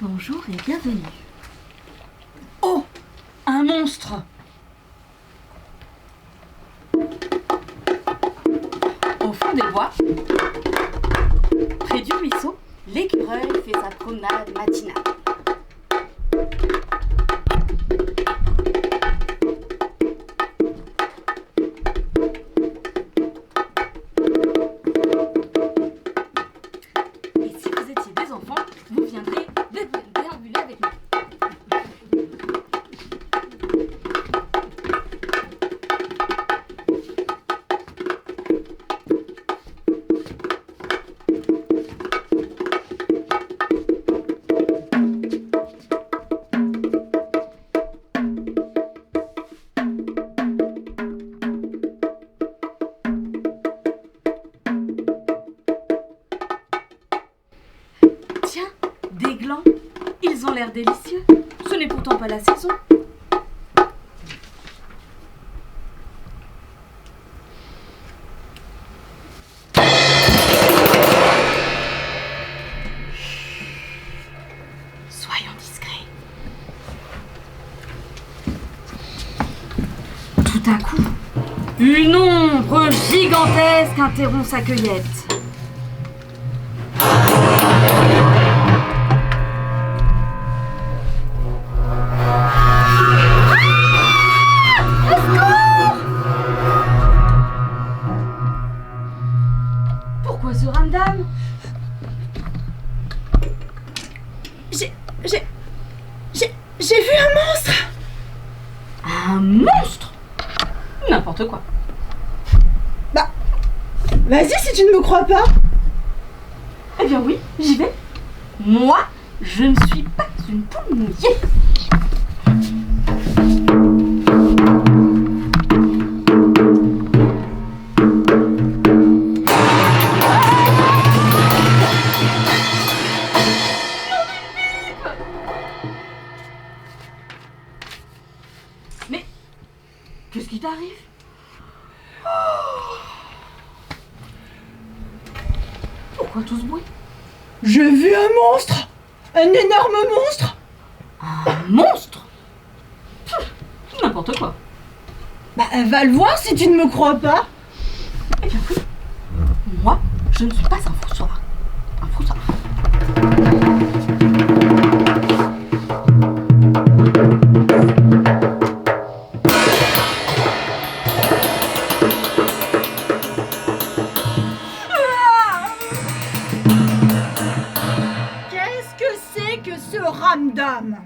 Bonjour et bienvenue. Oh, un monstre! Au fond des bois, près du ruisseau, L'écureuil fait sa promenade matinale. Et si vous étiez des enfants, vous viendrez déambuler avec nous. Tiens, des glands, ils ont l'air délicieux. Ce n'est pourtant pas la saison. Soyons discrets. Tout à coup, une ombre gigantesque interrompt sa cueillette. Pourquoi ce ramdam? J'ai vu un monstre! Un monstre? n'importe quoi. Bah, vas-y si tu ne me crois pas. Eh bien oui, j'y vais. Moi, je ne suis pas une poule mouillée. Mais qu'est-ce qui t'arrive? Pourquoi tout ce bruit? J'ai vu un monstre. Un énorme monstre. Un monstre? N'importe quoi. Bah, va le voir si tu ne me crois pas. Eh bien oui. Moi, je ne suis pas un froussoir. Un froussoir. Qu'est-ce que c'est que ce ramdam?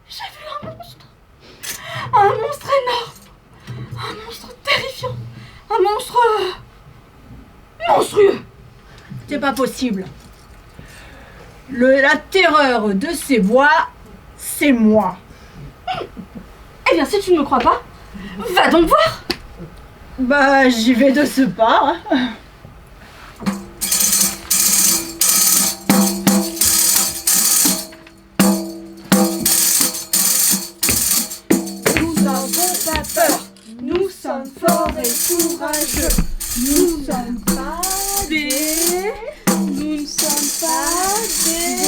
J'ai vu un monstre. Un monstre énorme. Un monstre terrifiant. Un monstre... monstrueux. C'est pas possible. La terreur de ces bois, c'est moi. Eh bien, si tu ne me crois pas, va donc voir. Bah, j'y vais de ce pas. Nous n'avons pas peur. Nous sommes forts et courageux. Nous sommes pas des... Nous ne sommes pas des...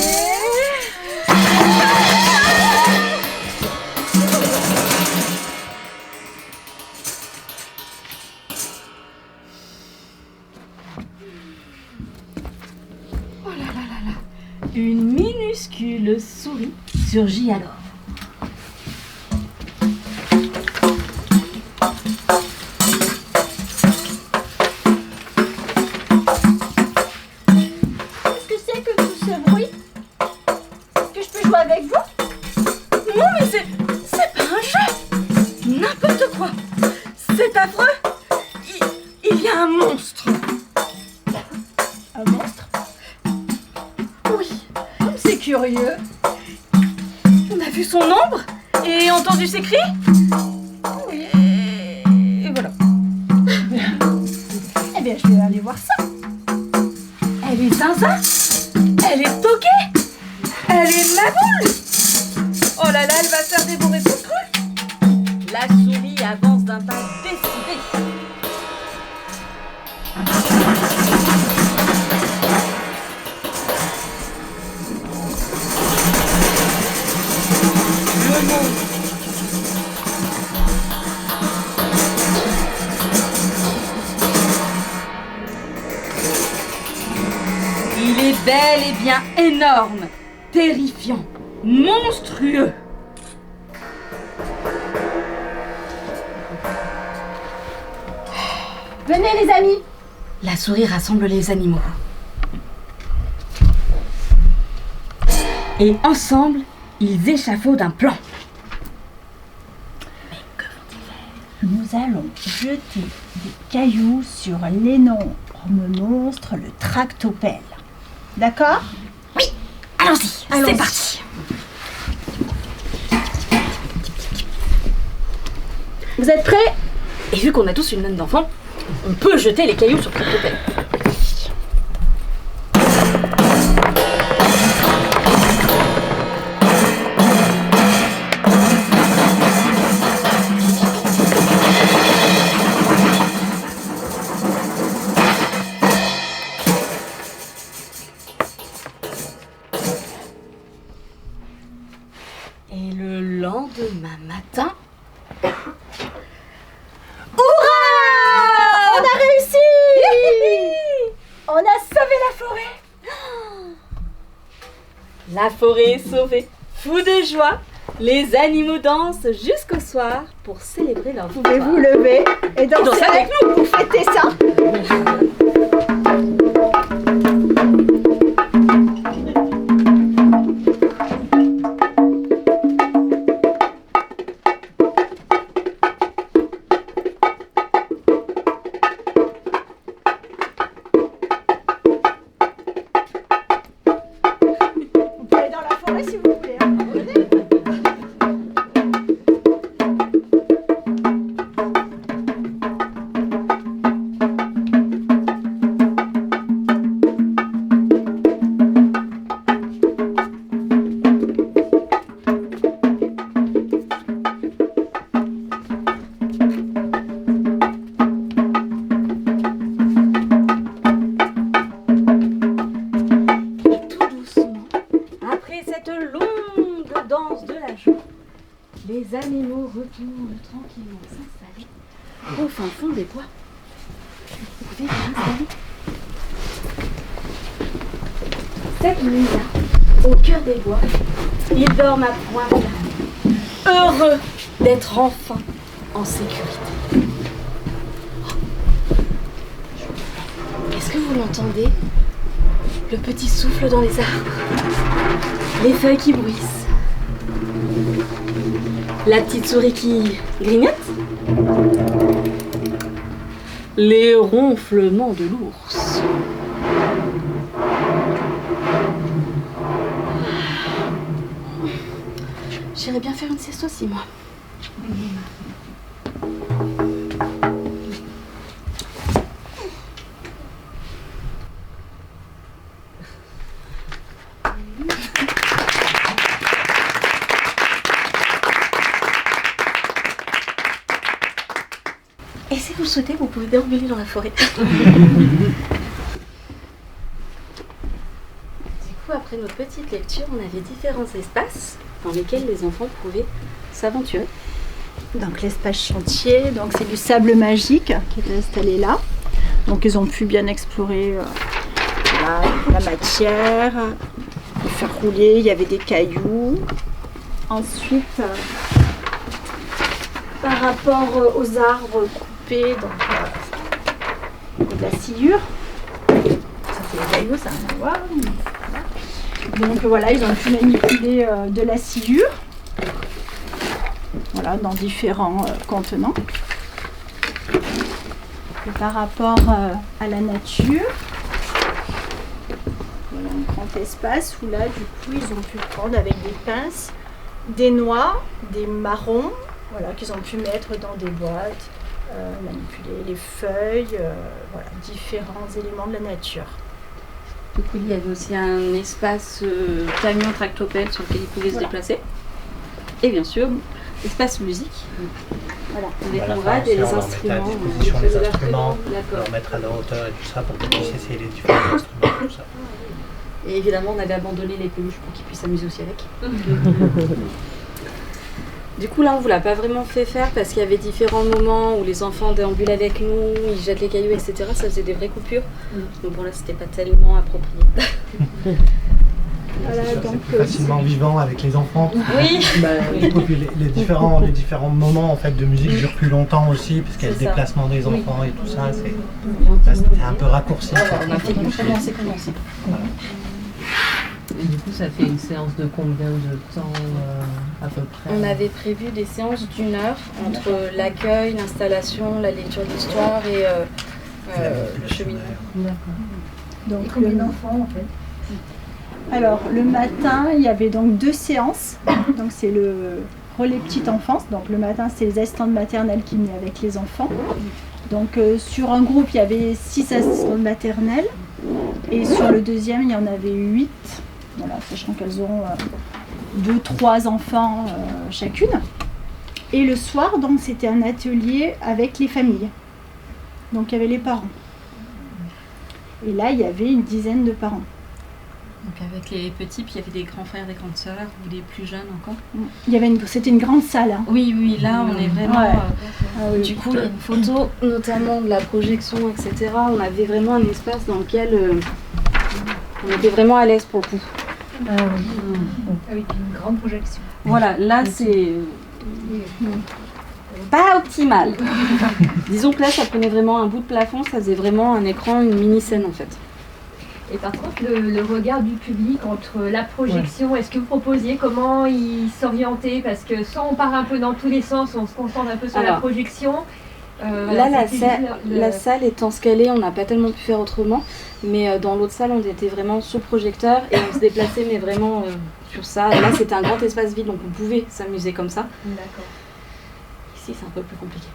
Oh là là là là. Une minuscule souris surgit alors. Qu'est-ce que c'est que tout ce bruit? Est-ce que je peux jouer avec vous? Non mais c'est pas un jeu. N'importe quoi. C'est affreux. Il y a un monstre. Un monstre? Oui. C'est curieux. On a vu son ombre et entendu ses cris. Oui. Et voilà. Eh bien, je vais aller voir ça. Elle est zinzin. Elle est toquée. Elle est maboule. Oh là là, elle va se faire dévorer toute crue. La souris avance d'un pas décidé. Il est bel et bien énorme, terrifiant, monstrueux. Venez les amis. La souris rassemble les animaux. Et ensemble, ils échafaudent un plan. Nous allons jeter des cailloux sur l'énorme monstre, le tractopelle. D'accord? Allons-y, c'est parti. Vous êtes prêts? Et vu qu'on a tous une laine d'enfant, on peut jeter les cailloux sur le tractopelle. Et le lendemain matin... On a réussi. On a sauvé la forêt. La forêt est sauvée. Fous de joie, les animaux dansent jusqu'au soir pour célébrer leur victoire. Pouvez-vous lever et danser Dansez avec nous pour fêter ça? Vous pouvez aller dans la forêt si vous voulez. Hein. Venez. Et tout doucement, après cette longue danse de la joie, les animaux retournent tranquillement s'installer au fin fond des bois. Vous pouvez vous installer. Cette nuit-là, au cœur des bois, ils dorment à point plat, heureux d'être enfin en sécurité. Est-ce que vous l'entendez? Le petit souffle dans les arbres, les feuilles qui bruissent, la petite souris qui grignote, les ronflements de l'ours. J'irais bien faire une sieste aussi, moi. Et si vous le souhaitez, vous pouvez déambuler dans la forêt. Du coup, après notre petite lecture, on avait différents espaces dans lesquels les enfants pouvaient s'aventurer. Donc l'espace chantier, donc c'est du sable magique qui est installé là. Donc ils ont pu bien explorer la matière, le faire rouler, il y avait des cailloux. Ensuite, par rapport aux arbres coupés, donc de la sciure, ça c'est les cailloux, ça n'a rien à voir. Voilà. Donc voilà, ils ont pu manipuler de la sciure. Voilà, dans différents contenants. Et par rapport à la nature, voilà un grand espace où là, du coup, ils ont pu prendre avec des pinces des noix, des marrons, voilà, qu'ils ont pu mettre dans des boîtes, manipuler les feuilles, voilà, différents éléments de la nature. Du coup, il y avait aussi un espace camion tractopelle sur lequel ils pouvaient se déplacer. Et bien sûr, espace musique. Voilà. Avec Voilà, l'orade et les on va mettre à instruments. disposition les instruments, on D'accord. va mettre à la hauteur et tout ça pour qu'ils puissent essayer les différents instruments, tout ça. Et évidemment, on avait abandonné les peluches pour qu'ils puissent s'amuser aussi avec. Du coup, là, on ne vous l'a pas vraiment fait faire parce qu'il y avait différents moments où les enfants déambulent avec nous, ils jettent les cailloux, etc. Ça faisait des vraies coupures. Donc bon, là, c'était pas tellement approprié. Voilà, C'est sûr, donc, c'est plus facilement vivant avec les enfants. Oui. Et puis les différents moments en fait de musique durent plus longtemps aussi parce qu'il y a le C'est ça. déplacement des enfants et tout ça, c'est un peu raccourci. On a fait condensé. Et du coup, ça fait une séance de combien de temps à peu près? On avait prévu des séances d'1 heure entre l'accueil, l'installation, la lecture d'histoire et le cheminement. D'accord. Donc, Combien d'enfants en fait? alors, le matin, il y avait donc 2 séances. Donc, c'est le relais petite enfance. Donc, le matin, c'est les assistantes maternelles qui venaient avec les enfants. Donc, sur un groupe, il y avait 6 assistantes maternelles. Et sur le deuxième, il y en avait 8. Voilà, sachant qu'elles ont 2-3 enfants chacune. Et le soir, donc, c'était un atelier avec les familles. Donc, il y avait les parents. Et là, il y avait une dizaine de parents. Donc avec les petits, puis il y avait des grands frères, des grandes sœurs, ou des plus jeunes encore. C'était une grande salle. Hein. Oui, là on est vraiment... Ouais. Ah oui. Du coup, il y a une photo, notamment de la projection, etc. On avait vraiment un espace dans lequel on était vraiment à l'aise pour le coup. Avec une grande projection. Voilà, là c'est pas optimal. Disons que là, ça prenait vraiment un bout de plafond, ça faisait vraiment un écran, une mini-scène en fait. Et par contre, le regard du public entre la projection, est-ce que vous proposiez comment il s'orientait? Parce que soit on part un peu dans tous les sens, on se concentre un peu sur la Alors, projection. Là, la salle étant ce qu'elle est, on n'a pas tellement pu faire autrement. Mais dans l'autre salle, on était vraiment sous projecteur et on se déplaçait, mais vraiment sur ça. Là, c'était un grand espace vide, donc on pouvait s'amuser comme ça. D'accord. Ici, c'est un peu plus compliqué.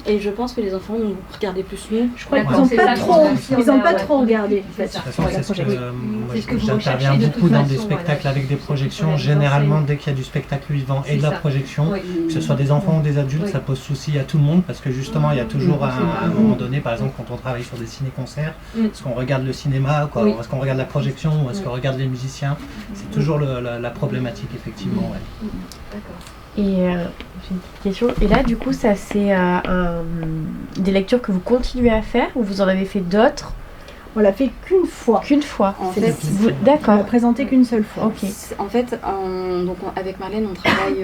Et je pense que les enfants ont regardé plus nous. Je crois Ils n'ont c'est pas ça trop, qu'on ils ont pas ouais. trop regardé. C'est ça. De toute façon, la c'est ce que projection. moi, C'est ce que vous j'interviens recherchez de toute beaucoup dans façon, des spectacles voilà. avec des projections. Voilà, Généralement, enseigne. dès qu'il y a du spectacle vivant et C'est de la ça. projection, Oui. que ce soit des enfants ou des adultes, Oui. ça pose souci à tout le monde parce que justement, il y a toujours à un moment donné, par exemple, quand on travaille sur des ciné-concerts, est-ce qu'on regarde le cinéma, quoi, Oui. est-ce qu'on regarde la projection ou est-ce qu'on regarde les musiciens? C'est toujours la problématique, effectivement. Ouais. D'accord. Et j'ai une petite question. Et là, du coup, ça c'est des lectures que vous continuez à faire ou vous en avez fait d'autres? On l'a fait qu'une fois. Qu'une fois. En C'est fait, Vous- On D'accord. l'a présenté qu'une seule fois. Ok. En fait, avec Marlène, on travaille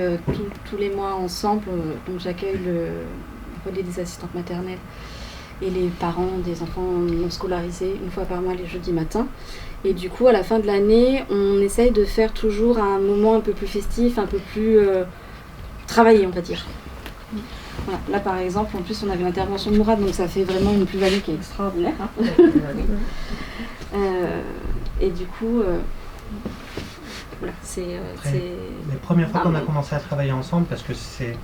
tous les mois ensemble. Donc j'accueille le relais des assistantes maternelles et les parents des enfants non scolarisés une fois par mois les jeudis matins. Et du coup, à la fin de l'année, on essaye de faire toujours un moment un peu plus festif, un peu plus travaillé, on va dire. Voilà. Là, par exemple, en plus, on avait l'intervention de Mourad, donc ça fait vraiment une plus-value qui est extraordinaire. Hein. Et du coup, voilà, Après, les premières fois qu'on a commencé à travailler ensemble, parce que c'est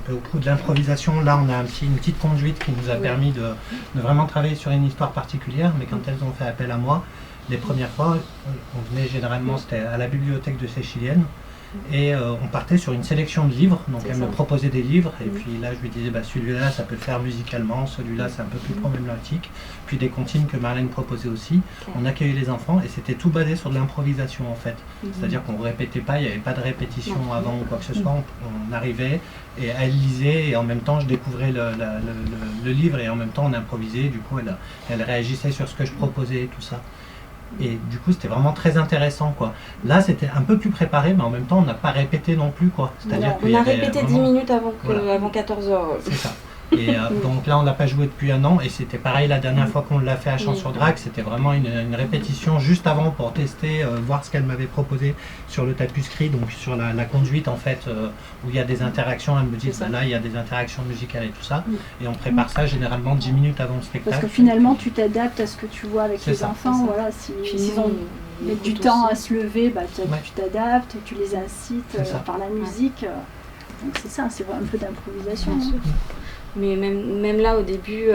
beaucoup de l'improvisation, là on a une petite conduite qui nous a permis de vraiment travailler sur une histoire particulière, mais quand elles ont fait appel à moi, les premières fois, on venait généralement, c'était à la bibliothèque de Séchilienne, et on partait sur une sélection de livres, donc elle me proposait des livres, et puis là je lui disais, bah, celui-là ça peut le faire musicalement, celui-là c'est un peu plus problématique, puis des comptines que Marlène proposait aussi. On accueillait les enfants, et c'était tout basé sur de l'improvisation en fait, c'est-à-dire qu'on ne répétait pas, il n'y avait pas de répétition avant ou quoi que ce soit, on arrivait, et elle lisait, et en même temps je découvrais le livre, et en même temps on improvisait, du coup elle réagissait sur ce que je proposais et tout ça. Et du coup, c'était vraiment très intéressant, quoi. Là, c'était un peu plus préparé, mais en même temps, on n'a pas répété non plus, quoi. C'est-à-dire on a répété 10 minutes avant 14h. C'est ça. Et donc là, on l'a pas joué depuis 1 an, et c'était pareil la dernière fois qu'on l'a fait à Champs-sur-Drac, c'était vraiment une répétition juste avant pour tester, voir ce qu'elle m'avait proposé sur le tapuscrit, donc sur la conduite en fait, où il y a des interactions. Elle me dit, bah, là, il y a des interactions musicales et tout ça, et on prépare ça généralement 10 minutes avant le spectacle. Parce que finalement, tu t'adaptes à ce que tu vois avec C'est les ça. enfants. Voilà, s'ils ont mettent du écoute temps aussi. à se lever, bah, tu t'adaptes, tu les incites C'est ça. par la musique. Donc c'est ça, c'est un peu d'improvisation. Bien hein. sûr. Mais même là, au début,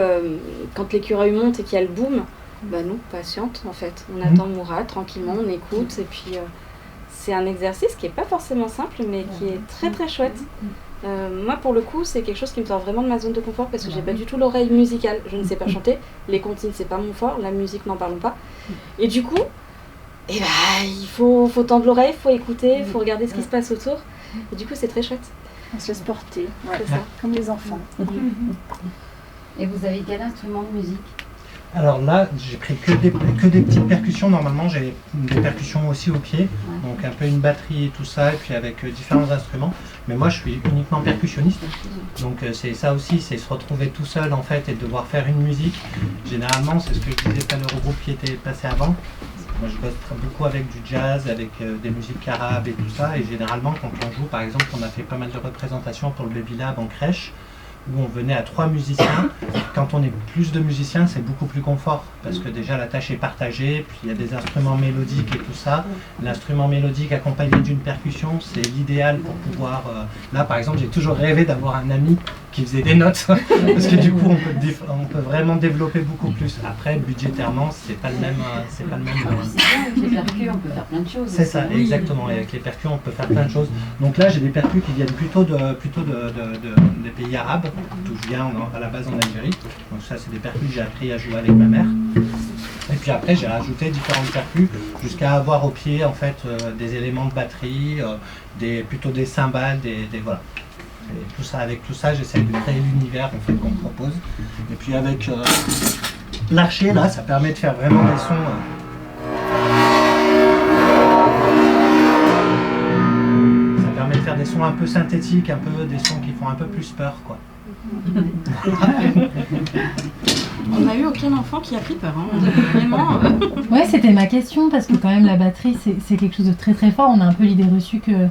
quand l'écureuil monte et qu'il y a le boom, bah nous, patiente en fait. On attend Mourad tranquillement, on écoute, et puis c'est un exercice qui n'est pas forcément simple, mais qui est très très chouette. Moi, pour le coup, c'est quelque chose qui me sort vraiment de ma zone de confort parce que j'ai pas du tout l'oreille musicale. Je ne sais pas chanter, les comptines, c'est pas mon fort, la musique, n'en parlons pas. Et du coup, il faut tendre l'oreille, il faut écouter, il faut regarder ce qui se passe autour. Et du coup, c'est très chouette. On se laisse porter, C'est ça. comme les enfants. Et vous avez quel instrument de musique? Alors là, j'ai pris que des petites percussions. Normalement, j'ai des percussions aussi au pied, donc un peu une batterie et tout ça, et puis avec différents instruments. Mais moi, je suis uniquement percussionniste, donc c'est ça aussi, c'est se retrouver tout seul en fait et devoir faire une musique. Généralement, c'est ce que je disais tout à l'heure au groupe qui était passé avant. Moi, je bosse beaucoup avec du jazz, avec des musiques arabes et tout ça. Et généralement, quand on joue, par exemple, on a fait pas mal de représentations pour le Baby Lab en crèche, où on venait à 3 musiciens. Quand on est plus de musiciens, c'est beaucoup plus confort, parce que déjà la tâche est partagée, puis il y a des instruments mélodiques et tout ça. L'instrument mélodique accompagné d'une percussion, c'est l'idéal pour pouvoir... Là, par exemple, j'ai toujours rêvé d'avoir un ami qui faisait des notes, parce que du coup, on peut vraiment développer beaucoup plus. Après, budgétairement, c'est pas le même... C'est bien, avec les percus, on peut faire plein de choses. C'est ça, exactement. Et avec les percus, on peut faire plein de choses. Donc là, j'ai des percus qui viennent plutôt des pays arabes, d'où je viens à la base en Algérie. Donc ça, c'est des percus que j'ai appris à jouer avec ma mère. Et puis après, j'ai rajouté différentes percus jusqu'à avoir au pied en fait des éléments de batterie, plutôt des cymbales, voilà. Et tout ça, avec tout ça, j'essaie de créer l'univers en fait qu'on me propose. Et puis avec l'archer là, ça permet de faire vraiment des sons. Ça permet de faire des sons un peu synthétiques, un peu des sons qui font un peu plus peur, quoi. On n'a eu aucun enfant qui a pris peur, hein. Vraiment. Ouais, c'était ma question, parce que quand même la batterie c'est quelque chose de très très fort. On a un peu l'idée reçue que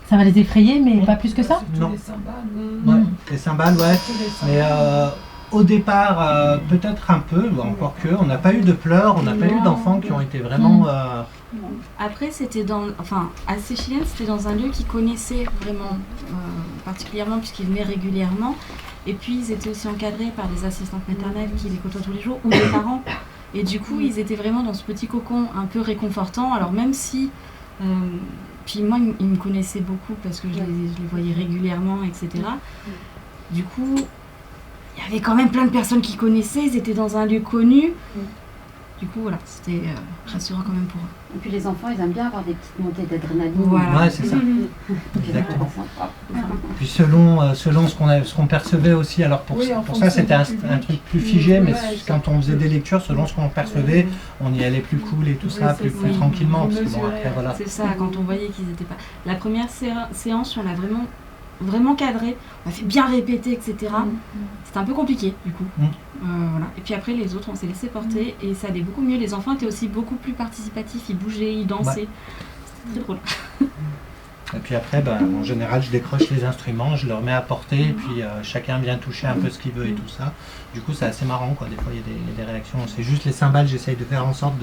ça va les effrayer, mais pas plus que ça. Non. Les cymbales, ouais. Mais au départ, peut-être un peu, encore que. On n'a pas eu de pleurs, on n'a pas eu d'enfants qui ont été vraiment... Après, c'était à Séchilène, c'était dans un lieu qu'ils connaissaient vraiment particulièrement, puisqu'ils venaient régulièrement. Et puis, ils étaient aussi encadrés par des assistantes maternelles qui les côtoient tous les jours, ou des parents. Et du coup, ils étaient vraiment dans ce petit cocon un peu réconfortant. Alors, même si... puis moi, ils me connaissaient beaucoup parce que je les voyais régulièrement, etc. Du coup, il y avait quand même plein de personnes qui connaissaient. Ils étaient dans un lieu connu. Du coup, voilà, c'était rassurant quand même pour eux. Et puis les enfants, ils aiment bien avoir des petites montées d'adrénaline. Voilà. Ouais, c'est ça. Exactement. Puis selon ce qu'on percevait aussi, alors pour ça c'était un truc plus figé, mais quand on faisait des lectures, selon ce qu'on percevait, on y allait plus cool et tout ça, plus tranquillement. Parce que, après, voilà. C'est ça, quand on voyait qu'ils n'étaient pas... La première séance, on l'a vraiment cadré, on a fait bien répéter, etc. C'était un peu compliqué du coup. Voilà. Et puis après les autres, on s'est laissé porter et ça allait beaucoup mieux. Les enfants étaient aussi beaucoup plus participatifs, ils bougeaient, ils dansaient. C'était très drôle. Et puis après, en général, je décroche les instruments, je leur mets à porter, et puis chacun vient toucher un peu ce qu'il veut et tout ça. Du coup, c'est assez marrant, quoi. Des fois, il y a des réactions. C'est juste les cymbales, j'essaye de faire en sorte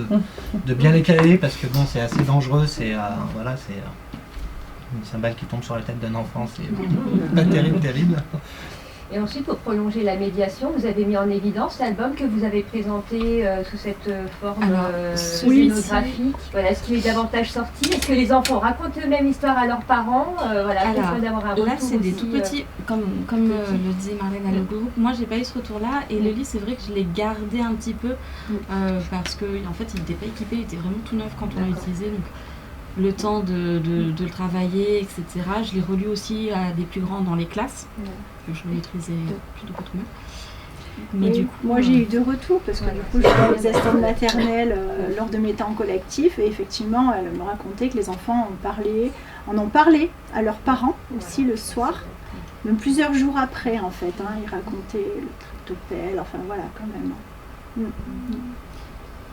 de bien les caler, parce que bon, c'est assez dangereux. C'est une cymbale qui tombe sur la tête d'un enfant, c'est pas terrible. Et ensuite, pour prolonger la médiation, vous avez mis en évidence l'album que vous avez présenté sous cette forme scénographique. Voilà, est-ce qu'il est davantage sorti? Est-ce que les enfants racontent eux-mêmes l'histoire à leurs parents? D'avoir un retour. Là, c'est des tout petits, comme le disait Marlène à le groupe. Moi, j'ai pas eu ce retour-là. Et le livre, c'est vrai que je l'ai gardé un petit peu parce que, en fait, il n'était pas équipé, il était vraiment tout neuf quand on l'a utilisé. Donc, le temps de le travailler, etc. Je l'ai relu aussi à des plus grands dans les classes. Je le maîtrisais plutôt pas tout neuf. Mais du coup, moi j'ai eu 2 retours parce que du coup je suis les assistantes maternelles lors de mes temps collectifs et effectivement elles me racontaient que les enfants en ont parlé à leurs parents aussi le soir, même plusieurs jours après en fait. Ils racontaient le triptopel, enfin voilà quand même.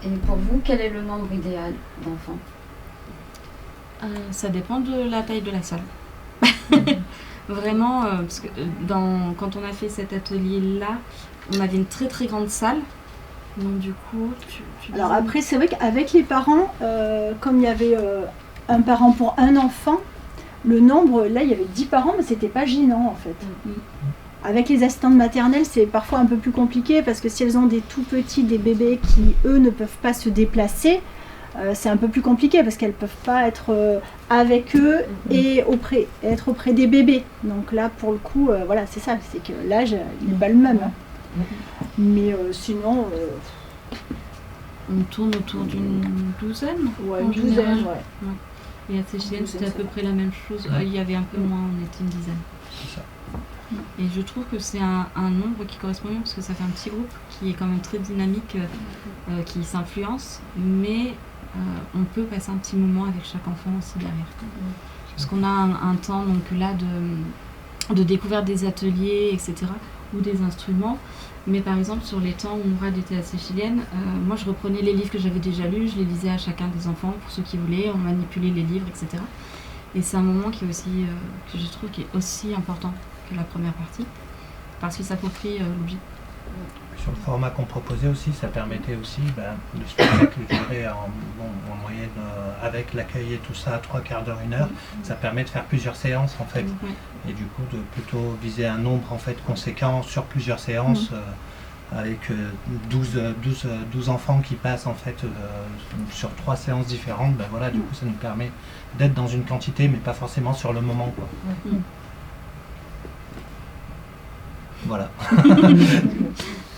Et pour vous, quel est le nombre idéal d'enfants? Ça dépend de la taille de la salle. Vraiment, parce que quand on a fait cet atelier-là, on avait une très très grande salle. Donc du coup, Alors après, c'est vrai qu'avec les parents, comme il y avait un parent pour un enfant, le nombre, là, il y avait 10 parents, mais c'était pas gênant en fait. Avec les assistantes maternelles, c'est parfois un peu plus compliqué parce que si elles ont des tout petits, des bébés qui, eux, ne peuvent pas se déplacer, c'est un peu plus compliqué parce qu'elles ne peuvent pas être avec eux et être auprès des bébés. Donc là, pour le coup, voilà, c'est ça, c'est que l'âge n'est pas le même. Mais sinon... on tourne autour d'une douzaine. Ouais, une douzaine, ouais. Et à Séchilène, c'était à peu près la même chose. Il y avait un peu moins, on était une dizaine. C'est ça. Et je trouve que c'est un nombre qui correspond bien parce que ça fait un petit groupe qui est quand même très dynamique, qui s'influence, mais on peut passer un petit moment avec chaque enfant aussi derrière. Parce qu'on a un temps donc là de découverte des ateliers, etc., ou des instruments. Mais par exemple, sur les temps où Mourad était à Seychilienne, moi je reprenais les livres que j'avais déjà lus, je les lisais à chacun des enfants pour ceux qui voulaient, on manipulait les livres, etc. Et c'est un moment qui est aussi, que je trouve qui est aussi important que la première partie, parce qu'il s'approprie l'objet. Sur le format qu'on proposait aussi, ça permettait aussi le spectacle durait en moyenne avec l'accueil et tout ça, 3 quarts d'heure, 1 heure. Ça permet de faire plusieurs séances en fait. Et du coup de plutôt viser un nombre en fait conséquent sur plusieurs séances avec 12 enfants qui passent en fait sur 3 séances différentes. Voilà, du coup ça nous permet d'être dans une quantité mais pas forcément sur le moment quoi. Voilà.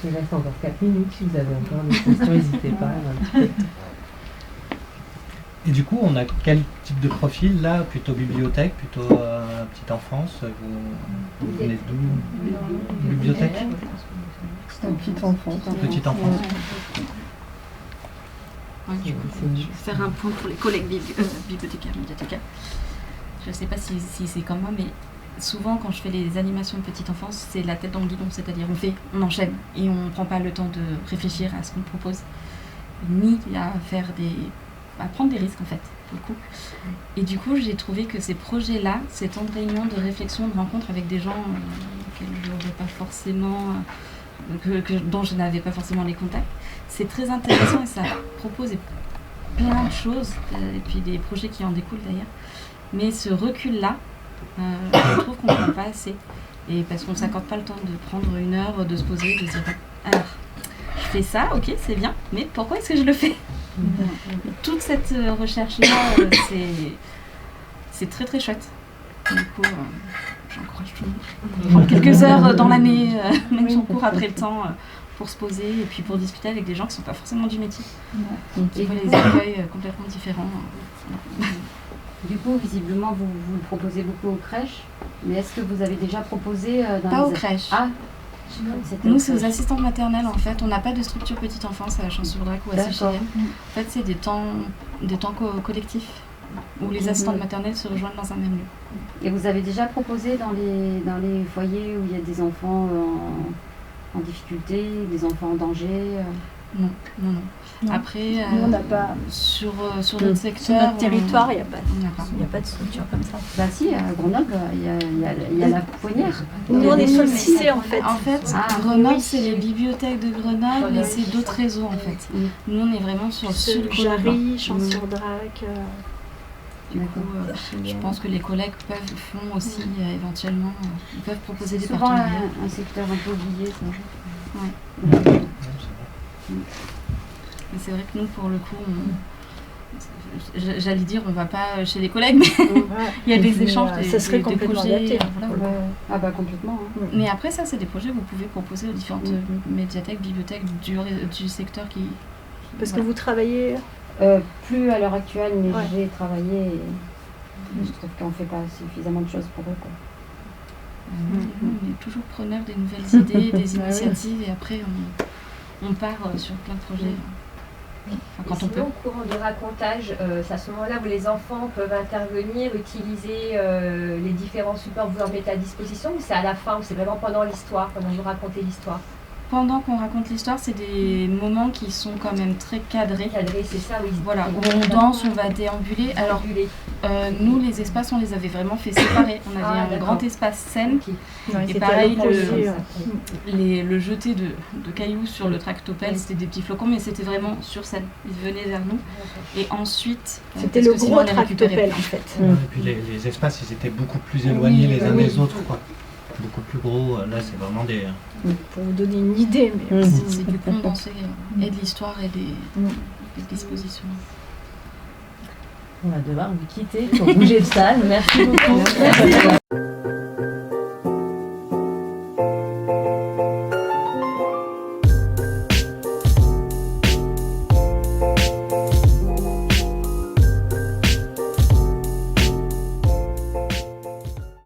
Il reste encore 4 minutes, si vous avez encore des questions, n'hésitez pas. Et du coup, on a quel type de profil là? Plutôt bibliothèque, plutôt petite enfance? Vous venez d'où? Bibliothèque? Petite enfance. Petite enfance. Ouais, du coup, je vais faire un point pour les collègues bibliothécaires, médiathécaires. Je ne sais pas si c'est comme moi, mais souvent quand je fais les animations de petite enfance, c'est la tête dans le guidon, c'est-à-dire on enchaîne et on ne prend pas le temps de réfléchir à ce qu'on propose, ni à prendre des risques en fait, pour le coup. Et du coup, j'ai trouvé que ces projets-là, ces temps de réunion, de réflexion, de rencontre avec des gens dont je n'avais pas forcément les contacts, c'est très intéressant et ça propose plein de choses, et puis des projets qui en découlent d'ailleurs. Mais ce recul-là, je trouve qu'on ne prend pas assez. Et parce qu'on ne s'accorde pas le temps de prendre 1 heure, de se poser, de se dire alors, je fais ça, ok, c'est bien, mais pourquoi est-ce que je le fais? Toute cette recherche-là, c'est très très chouette. Du coup, j'encourage tout le monde. Prendre quelques heures dans l'année, même si on court après le temps, pour se poser et puis pour discuter avec des gens qui ne sont pas forcément du métier. Qui voient les accueils complètement différents. Du coup, visiblement, vous proposez beaucoup aux crèches, mais est-ce que vous avez déjà proposé Pas aux crèches. Ah, nous, c'est aux assistantes maternelles en fait. On n'a pas de structure petite enfance à la Chance-sur-Drac ou à Seychilienne. En fait, c'est des temps collectifs où les assistantes maternelles se rejoignent dans un même lieu. Et vous avez déjà proposé dans les foyers où il y a des enfants en difficulté, des enfants en danger Non. Après, on n'a pas sur notre secteur, sur notre territoire, il n'y a pas de structure comme ça. Bah si, à Grenoble, il y a la Pouponnière. Nous, on est sur le Cissé en fait. En fait, Grenoble, c'est les bibliothèques de Grenoble et c'est d'autres réseaux en fait. Nous, on est vraiment sur le sud Jarry, Champs-sur-Drac. Du coup, je pense que les collègues font aussi éventuellement, ils peuvent proposer des partenariats. Souvent un secteur un peu oublié, ça. Ouais. Mais c'est vrai que nous, pour le coup, j'allais dire, on ne va pas chez les collègues, mais il y a des échanges, ça serait complètement projets. Ah bah complètement. Hein. Mais après, ça, c'est des projets que vous pouvez proposer aux différentes médiathèques, bibliothèques du secteur qui... Parce que vous travaillez... Plus à l'heure actuelle, mais j'ai travaillé et je trouve qu'on ne fait pas suffisamment de choses pour eux. Quoi. On est toujours preneur des nouvelles idées, des initiatives et après on part sur plein de projets. Enfin, quand on peut. Au cours de racontage, c'est à ce moment-là où les enfants peuvent intervenir, utiliser les différents supports que vous leur mettez à disposition, ou c'est à la fin, ou c'est vraiment pendant l'histoire, pendant que vous racontez l'histoire? Pendant qu'on raconte l'histoire, c'est des moments qui sont quand même très cadrés. Cadrés, c'est ça, oui. Voilà, où on danse, on va déambuler. Alors, nous, les espaces, on les avait vraiment fait séparer. On avait un grand espace scène. Et pareil, le jeté de cailloux sur le tractopelle, c'était des petits flocons, mais c'était vraiment sur scène. Ils venaient vers nous. Et ensuite... C'était le gros tractopelle, en fait. Et puis les espaces, ils étaient beaucoup plus éloignés les uns des autres, quoi. Beaucoup plus gros, là c'est vraiment des... Pour vous donner une idée, mais... C'est du condensé et de l'histoire et des dispositions. On va devoir vous quitter pour bouger de salle. Merci beaucoup.